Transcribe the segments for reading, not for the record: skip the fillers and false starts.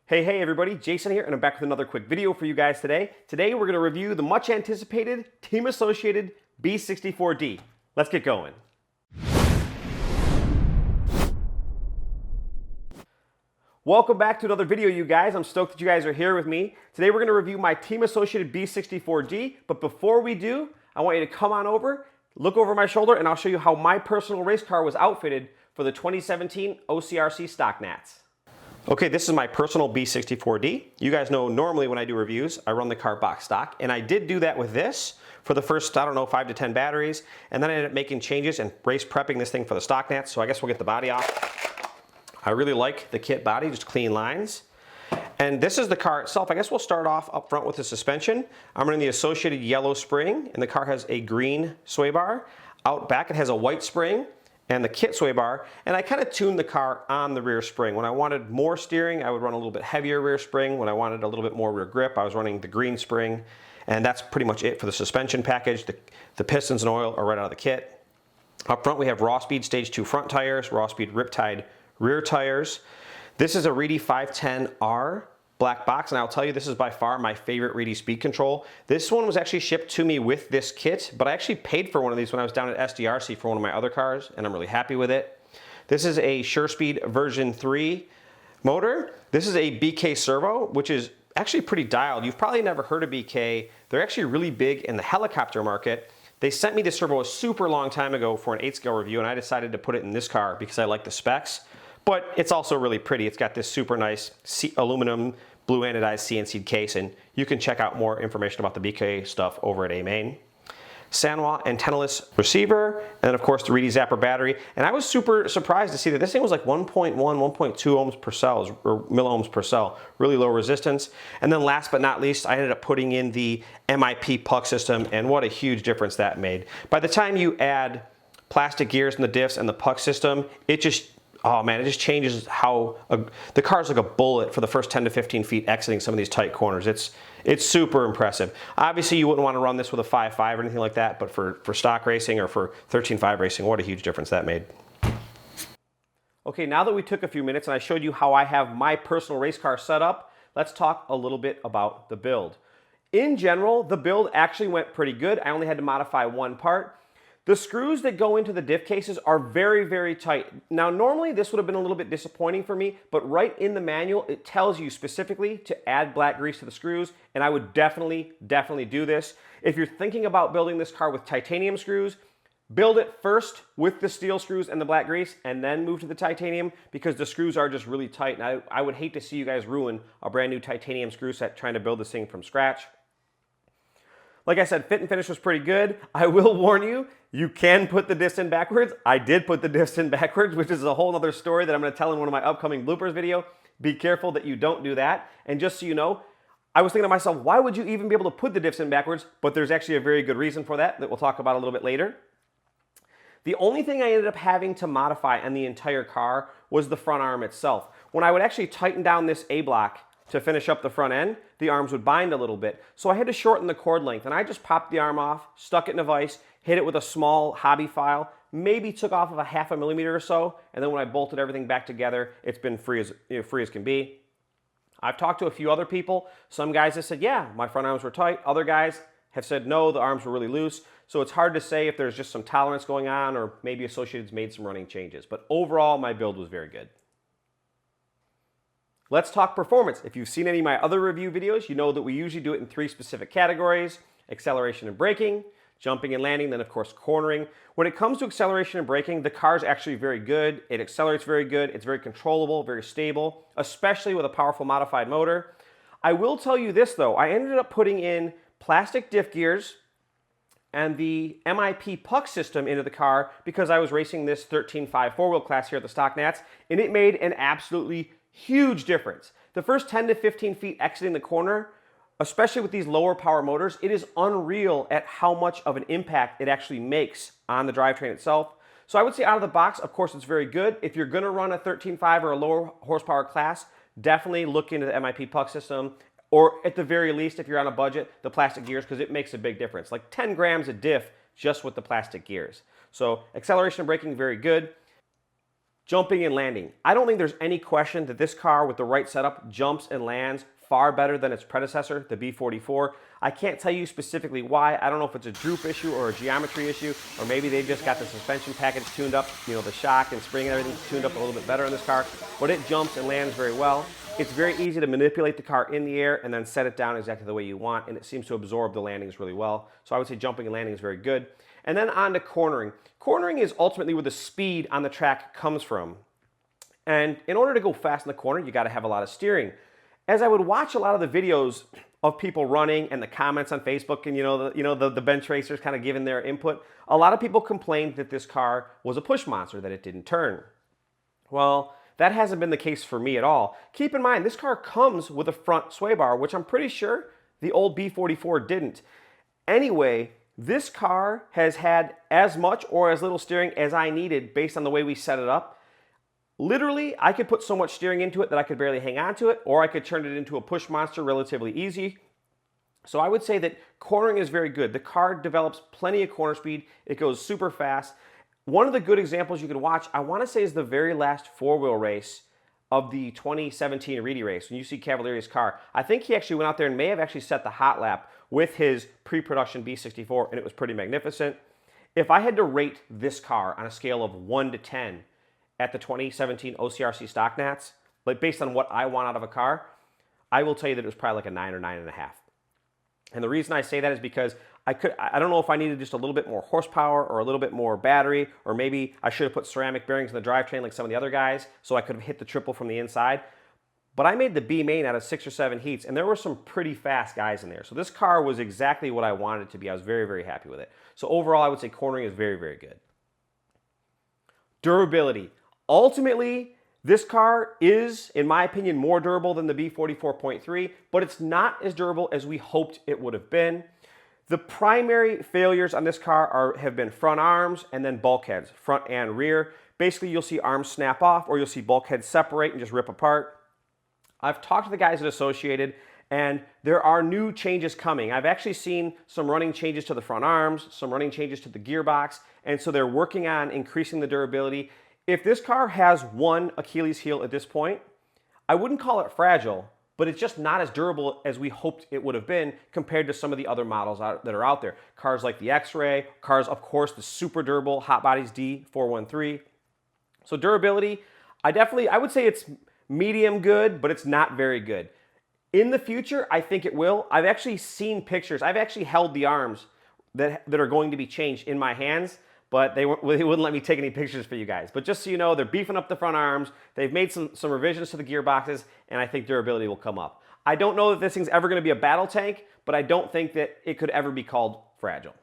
Hey everybody, Jason here, and I'm back with another quick video for you guys today. Today we're going to review the much anticipated Team Associated B64D. Let's get going. Welcome back to another video, you guys. I'm stoked that you guys are here with me. Today we're going to review my Team Associated B64D, but before we do, I want you to come on over, look over my shoulder, and I'll show you how my personal race car was outfitted for the 2017 OCRC Stock Nats. Okay, this is my personal B64D. You guys know normally when I do reviews, I run the car box stock, and I did do that with this for the first, 5 to 10 batteries, and then I ended up making changes and race prepping this thing for the stock nats, so I guess we'll get the body off. I really like the kit body, just clean lines. And this is the car itself. I guess we'll start off up front with the suspension. I'm running the Associated yellow spring, and the car has a green sway bar. Out back it has a white spring and the kit sway bar, and I kind of tuned the car on the rear spring. When I wanted more steering, I would run a little bit heavier rear spring. When I wanted a little bit more rear grip, I was running the green spring, and that's pretty much it for the suspension package. The pistons and oil are right out of the kit. Up front we have Raw Speed Stage 2 front tires, Raw Speed Riptide rear tires. This is a Reedy 510R black box, and I'll tell you, this is by far my favorite Reedy speed control. This one was actually shipped to me with this kit, but I actually paid for one of these when I was down at SDRC for one of my other cars, and I'm really happy with it. This is a SureSpeed version 3 motor. This is a BK Servo, which is actually pretty dialed. You've probably never heard of BK. They're actually really big in the helicopter market. They sent me this servo a super long time ago for an 8-scale review, and I decided to put it in this car because I like the specs. But it's also really pretty. It's got this super nice aluminum blue anodized CNC case, and you can check out more information about the BK stuff over at A-Main. Sanwa antennaless receiver, and then of course the Reedy Zapper battery. And I was super surprised to see that this thing was like 1.1, 1.2 ohms per cell, or milliohms per cell, really low resistance. And then last but not least, I ended up putting in the MIP puck system, and what a huge difference that made. By the time you add plastic gears in the diffs and the puck system, it just, oh man, it just changes how the car's like a bullet for the first 10 to 15 feet exiting some of these tight corners. It's super impressive. Obviously, you wouldn't want to run this with a 5.5 or anything like that, but for stock racing or for 13.5 racing, what a huge difference that made. Okay, now that we took a few minutes and I showed you how I have my personal race car set up, let's talk a little bit about the build. In general, the build actually went pretty good. I only had to modify one part. The screws that go into the diff cases are very, very tight. Now, normally this would have been a little bit disappointing for me, but right in the manual, it tells you specifically to add black grease to the screws, and I would definitely do this. If you're thinking about building this car with titanium screws, build it first with the steel screws and the black grease, and then move to the titanium, because the screws are just really tight, and I would hate to see you guys ruin a brand new titanium screw set trying to build this thing from scratch. Like I said, fit and finish was pretty good. I will warn you, you can put the diffs in backwards. I did put the diffs in backwards, which is a whole other story that I'm going to tell in one of my upcoming bloopers video. Be careful that you don't do that. And just so you know, I was thinking to myself, why would you even be able to put the diffs in backwards? But there's actually a very good reason for that we'll talk about a little bit later. The only thing I ended up having to modify on the entire car was the front arm itself. When I would actually tighten down this A-block to finish up the front end, the arms would bind a little bit. So I had to shorten the cord length, and I just popped the arm off, stuck it in a vise, hit it with a small hobby file, maybe took off of a 0.5 millimeter or so, and then when I bolted everything back together, it's been free as can be. I've talked to a few other people. Some guys have said, yeah, my front arms were tight. Other guys have said, no, the arms were really loose. So it's hard to say if there's just some tolerance going on, or maybe Associated's made some running changes. But overall, my build was very good. Let's talk performance. If you've seen any of my other review videos, you know that we usually do it in 3 specific categories: acceleration and braking, jumping and landing, then of course cornering. When it comes to acceleration and braking, the car's actually very good. It accelerates very good. It's very controllable, very stable, especially with a powerful modified motor. I will tell you this though, I ended up putting in plastic diff gears and the MIP puck system into the car because I was racing this 13.5 4-wheel class here at the Stock Nats, and it made an absolutely huge difference. The first 10 to 15 feet exiting the corner, especially with these lower power motors, it is unreal at how much of an impact it actually makes on the drivetrain itself. So I would say out of the box, of course, it's very good. If you're gonna run a 13.5 or a lower horsepower class, definitely look into the MIP puck system, or at the very least, if you're on a budget, the plastic gears, because it makes a big difference. Like 10 grams of diff just with the plastic gears. So acceleration and braking, very good. Jumping and landing. I don't think there's any question that this car with the right setup jumps and lands far better than its predecessor, the B44. I can't tell you specifically why. I don't know if it's a droop issue or a geometry issue, or maybe they just got the suspension package tuned up, the shock and spring and everything tuned up a little bit better in this car, but it jumps and lands very well. It's very easy to manipulate the car in the air and then set it down exactly the way you want, and it seems to absorb the landings really well. So I would say jumping and landing is very good. And then on to cornering. Cornering is ultimately where the speed on the track comes from. And in order to go fast in the corner, you got to have a lot of steering. As I would watch a lot of the videos of people running and the comments on Facebook and the bench racers kind of giving their input, a lot of people complained that this car was a push monster, that it didn't turn. Well, that hasn't been the case for me at all. Keep in mind, this car comes with a front sway bar, which I'm pretty sure the old B44 didn't. Anyway, this car has had as much or as little steering as I needed based on the way we set it up. Literally, I could put so much steering into it that I could barely hang on to it, or I could turn it into a push monster relatively easy. So I would say that cornering is very good. The car develops plenty of corner speed. It goes super fast. One of the good examples you can watch, I want to say, is the very last four-wheel race of the 2017 Reedy race. When you see Cavalieri's car, I think he actually went out there and may have actually set the hot lap with his pre-production B64, and it was pretty magnificent. If I had to rate this car on a scale of 1 to 10 at the 2017 OCRC Stock Nats, like based on what I want out of a car, I will tell you that it was probably like a 9 or 9.5. And the reason I say that is because I don't know if I needed just a little bit more horsepower or a little bit more battery, or maybe I should have put ceramic bearings in the drivetrain like some of the other guys so I could have hit the triple from the inside. But I made the B main out of 6 or 7 heats, and there were some pretty fast guys in there. So this car was exactly what I wanted it to be. I was very, very happy with it. So overall, I would say cornering is very, very good. Durability. Ultimately, this car is, in my opinion, more durable than the B44.3, but it's not as durable as we hoped it would have been. The primary failures on this car have been front arms and then bulkheads, front and rear. Basically, you'll see arms snap off, or you'll see bulkheads separate and just rip apart. I've talked to the guys at Associated, and there are new changes coming. I've actually seen some running changes to the front arms, some running changes to the gearbox, and so they're working on increasing the durability. If this car has one Achilles heel at this point, I wouldn't call it fragile, but it's just not as durable as we hoped it would have been compared to some of the other models that are out there. Cars like the X-Ray, cars, of course, the super durable Hot Bodies D413. So durability, I would say it's medium good, but it's not very good. In the future, I think it will. I've actually seen pictures. I've actually held the arms that are going to be changed in my hands, but they wouldn't let me take any pictures for you guys. But just so you know, they're beefing up the front arms. They've made some revisions to the gearboxes, and I think durability will come up. I don't know that this thing's ever going to be a battle tank, but I don't think that it could ever be called fragile.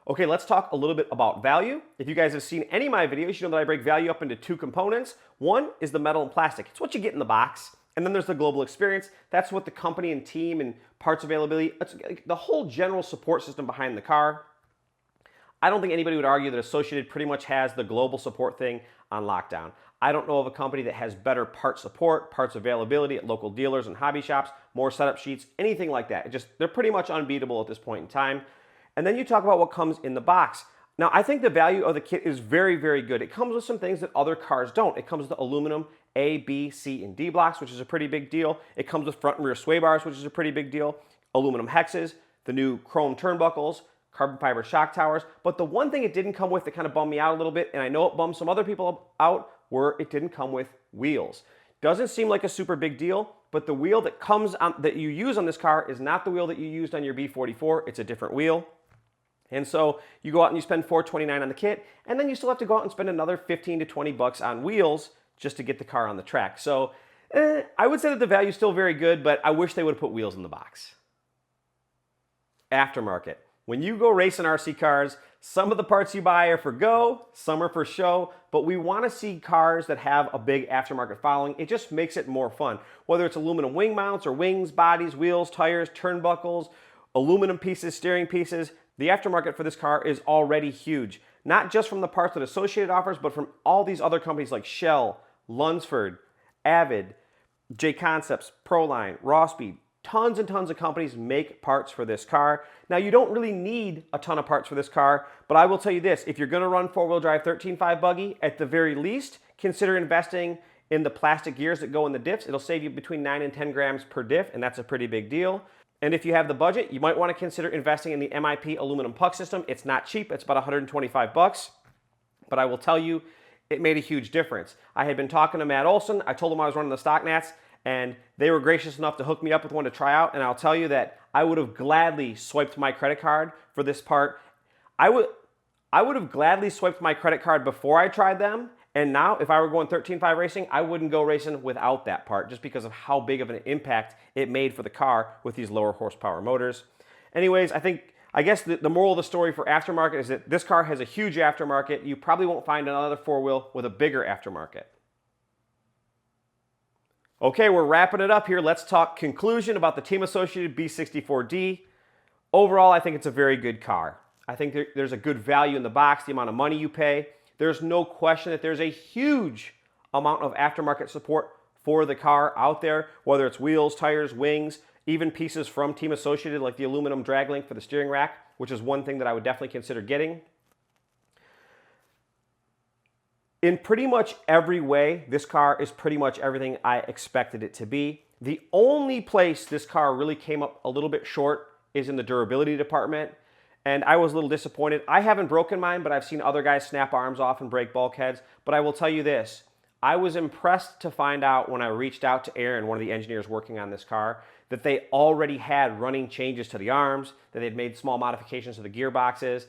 Okay, let's talk a little bit about value. If you guys have seen any of my videos, you know that I break value up into two components. One is the metal and plastic. It's what you get in the box. And then there's the global experience. That's what the company and team and parts availability, it's the whole general support system behind the car. I don't think anybody would argue that Associated pretty much has the global support thing on lockdown. I don't know of a company that has better part support, parts availability at local dealers and hobby shops, more setup sheets, anything like that. They're pretty much unbeatable at this point in time. And then you talk about what comes in the box. Now, I think the value of the kit is very, very good. It comes with some things that other cars don't. It comes with aluminum A, B, C, and D blocks, which is a pretty big deal. It comes with front and rear sway bars, which is a pretty big deal. Aluminum hexes, the new chrome turnbuckles, carbon fiber shock towers. But the one thing it didn't come with that kind of bummed me out a little bit, and I know it bummed some other people out, were it didn't come with wheels. Doesn't seem like a super big deal, but the wheel that you use on this car is not the wheel that you used on your B44. It's a different wheel. And so you go out and you spend $429 on the kit, and then you still have to go out and spend another 15 to 20 bucks on wheels just to get the car on the track. So I would say that the value is still very good, but I wish they would have put wheels in the box. Aftermarket. When you go racing RC cars, some of the parts you buy are for go, some are for show, but we want to see cars that have a big aftermarket following. It just makes it more fun. Whether it's aluminum wing mounts or wings, bodies, wheels, tires, turnbuckles, aluminum pieces, steering pieces, the aftermarket for this car is already huge. Not just from the parts that Associated offers, but from all these other companies like Shell, Lunsford, Avid, J Concepts, Proline, Rawspeed, Tons and tons of companies make parts for this car. Now, you don't really need a ton of parts for this car, but I will tell you this, if you're gonna run four-wheel drive 13.5 buggy, at the very least, consider investing in the plastic gears that go in the diffs. It'll save you between 9 and 10 grams per diff, and that's a pretty big deal. And if you have the budget, you might wanna consider investing in the MIP aluminum puck system. It's not cheap, it's about 125 bucks, but I will tell you, it made a huge difference. I had been talking to Matt Olson, I told him I was running the stock Nats, and they were gracious enough to hook me up with one to try out, and I'll tell you that I would have gladly swiped my credit card for this part. I would have gladly swiped my credit card before I tried them, and now if I were going 13.5 racing, I wouldn't go racing without that part just because of how big of an impact it made for the car with these lower horsepower motors. Anyways, I guess the moral of the story for aftermarket is that this car has a huge aftermarket. You probably won't find another four-wheel with a bigger aftermarket. Okay, we're wrapping it up here. Let's talk conclusion about the Team Associated B64D. Overall, I think it's a very good car. I think there's a good value in the box, the amount of money you pay. There's no question that there's a huge amount of aftermarket support for the car out there, whether it's wheels, tires, wings, even pieces from Team Associated like the aluminum drag link for the steering rack, which is one thing that I would definitely consider getting. In pretty much every way, this car is pretty much everything I expected it to be. The only place this car really came up a little bit short is in the durability department, and I was a little disappointed. I haven't broken mine, but I've seen other guys snap arms off and break bulkheads, but I will tell you this. I was impressed to find out when I reached out to Aaron, one of the engineers working on this car, that they already had running changes to the arms, that they'd made small modifications to the gearboxes.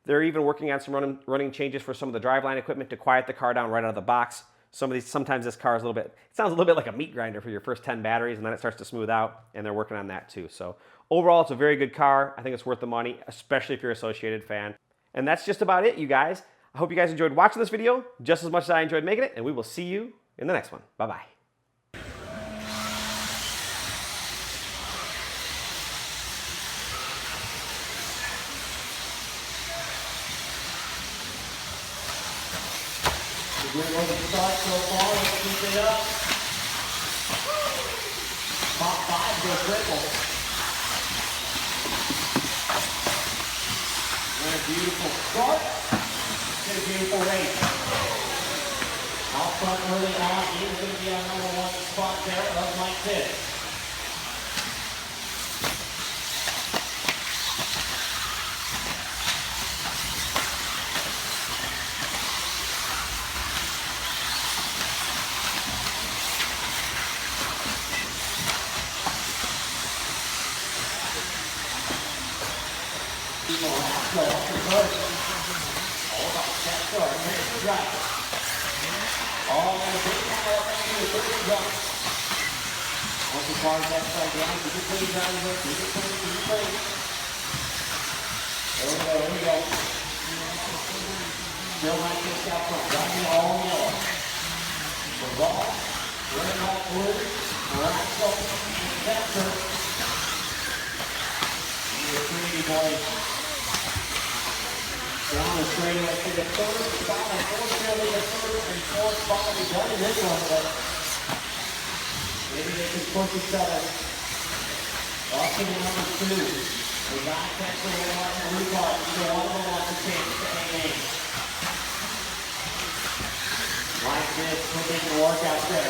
They're even working on some running changes for some of the driveline equipment to quiet the car down right out of the box. Sometimes this car is it sounds a little bit like a meat grinder for your first 10 batteries, and then it starts to smooth out, and they're working on that too. So overall, it's a very good car. I think it's worth the money, especially if you're an Associated fan. And that's just about it, you guys. I hope you guys enjoyed watching this video just as much as I enjoyed making it, and we will see you in the next one. Bye-bye. Good way to start so far. Let's keep it up. Top 5 go triple. What a beautiful start. What a beautiful race. Out front early on, he's going to be our #1 spot there of like this. All about that start, right. All in a big power up into the 30 jump. Once the car's upside down, keep it clean down here, keep it clean, keep it clean. There we go, there we go. Still like this out front, driving all yellow. The ball, running off blue, right slope, center. You're pretty boys. Down the straightaway to the third spot, unfortunately the third and fourth spot will be done in this one, but maybe they can push each other. Up to the #2. The guy catch the one on the blue card. Either one of them wants to change to AA. Like this, looking to work out there.